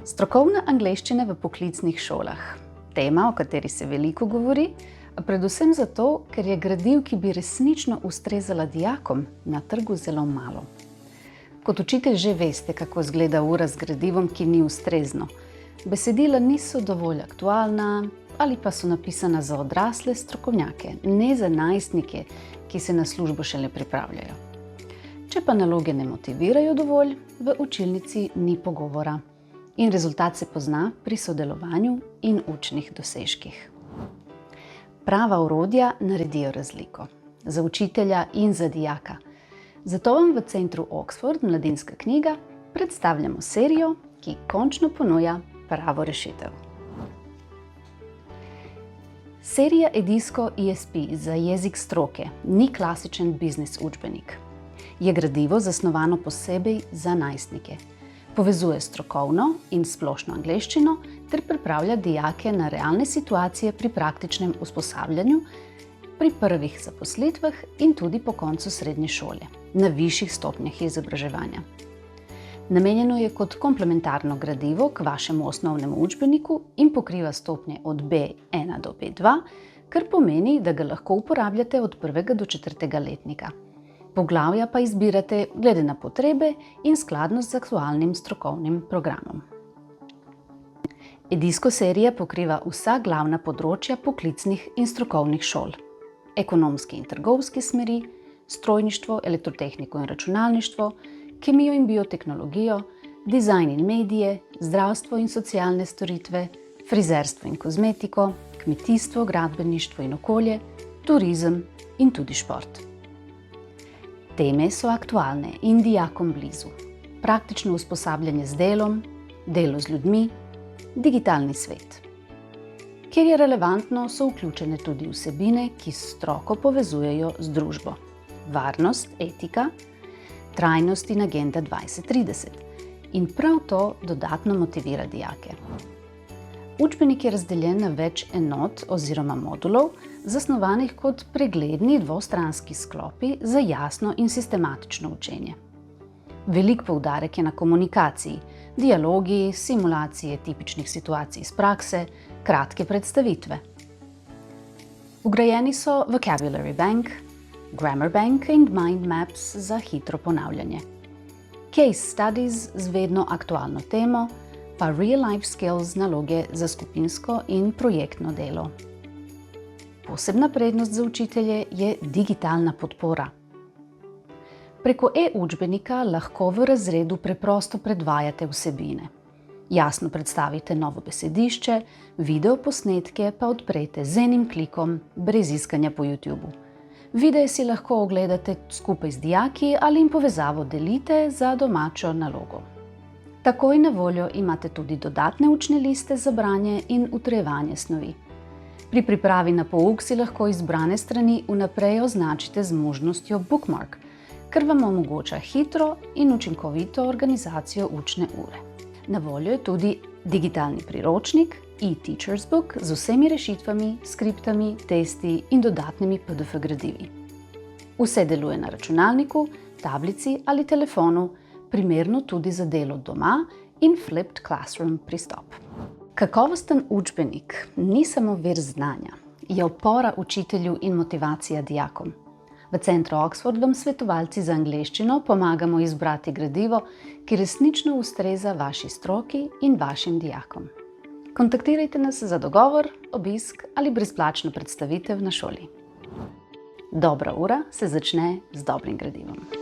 Strokovna angleščina v poklicnih šolah. Tema, o kateri se veliko govori, predvsem zato, ker je gradiv, ki bi resnično ustrezala dijakom, na trgu zelo malo. Kot učitelj že veste, kako izgleda ura z gradivom, ki ni ustrezno. Besedila niso dovolj aktualna ali pa so napisana za odrasle strokovnjake, ne za najstnike, ki se na službo šele pripravljajo. Če pa naloge ne motivirajo dovolj, v učilnici ni pogovora. In rezultat se pozna pri sodelovanju in učnih dosežkih. Prava orodja naredijo razliko. Za učitelja in za dijaka. Zato vam v centru Oxford Mladinska knjiga predstavljamo serijo, ki končno ponuja pravo rešitev. Serija Edisko ESP za jezik stroke ni klasičen biznis učbenik. Je gradivo zasnovano posebej za najstnike. Povezuje strokovno in splošno angleščino ter pripravlja dijake na realne situacije pri praktičnem usposabljanju, pri prvih zaposlitvah in tudi po koncu srednje šole, na višjih stopnjah izobraževanja. Namenjeno je kot komplementarno gradivo k vašemu osnovnemu učbeniku in pokriva stopnje od B1 do B2, kar pomeni, da ga lahko uporabljate od 1. do 4. letnika. Poglavja pa izbirate glede na potrebe in skladnost z aktualnim strokovnim programom. Edisko serija pokriva vsa glavna področja poklicnih in strokovnih šol. Ekonomske in trgovske smeri, strojništvo, elektrotehniko in računalništvo, kemijo in biotehnologijo, dizajn in medije, zdravstvo in socialne storitve, frizerstvo in kozmetiko, kmetijstvo, gradbeništvo in okolje, turizem in tudi šport. Teme so aktualne in dijakom blizu. Praktično usposabljanje z delom, delo z ljudmi, digitalni svet. Kjer je relevantno, so vključene tudi vsebine, ki stroko povezujejo z družbo. Varnost, etika, trajnost in agenda 2030. In prav to dodatno motivira dijake. Učbenik je razdeljen na več enot oziroma modulov, zasnovanih kot pregledni dvostranski sklopi za jasno in sistematično učenje. Velik poudarek je na komunikaciji, dialogi, simulacije tipičnih situacij iz prakse, kratke predstavitve. Vgrajeni so Vocabulary Bank, Grammar Bank in Mind Maps za hitro ponavljanje. Case Studies z vedno aktualno temo, pa Real Life Skills naloge za skupinsko in projektno delo. Posebna prednost za učitelje je digitalna podpora. Preko e-učbenika lahko v razredu preprosto predvajate vsebine. Jasno predstavite novo besedišče, videoposnetke pa odprete z enim klikom, brez iskanja po YouTubu. Videe si lahko ogledate skupaj z dijaki ali jim povezavo delite za domačo nalogo. Takoj na voljo imate tudi dodatne učne liste za branje in utrjevanje snovi. Pri pripravi na pouk si lahko izbrane strani vnaprej označite z možnostjo Bookmark, kar vam omogoča hitro in učinkovito organizacijo učne ure. Na voljo je tudi digitalni priročnik e-Teacher's Book z vsemi rešitvami, skriptami, testi in dodatnimi PDF gradivi. Vse deluje na računalniku, tablici ali telefonu, primerno tudi za delo doma in flipped classroom pristop. Kakovosten učbenik ni samo vir znanja, je opora učitelju in motivacija dijakom. V centru Oxford vam svetovalci za angleščino pomagamo izbrati gradivo, ki resnično ustreza vaši stroki in vašim dijakom. Kontaktirajte nas za dogovor, obisk ali brezplačno predstavitev na šoli. Dobra ura se začne z dobrim gradivom.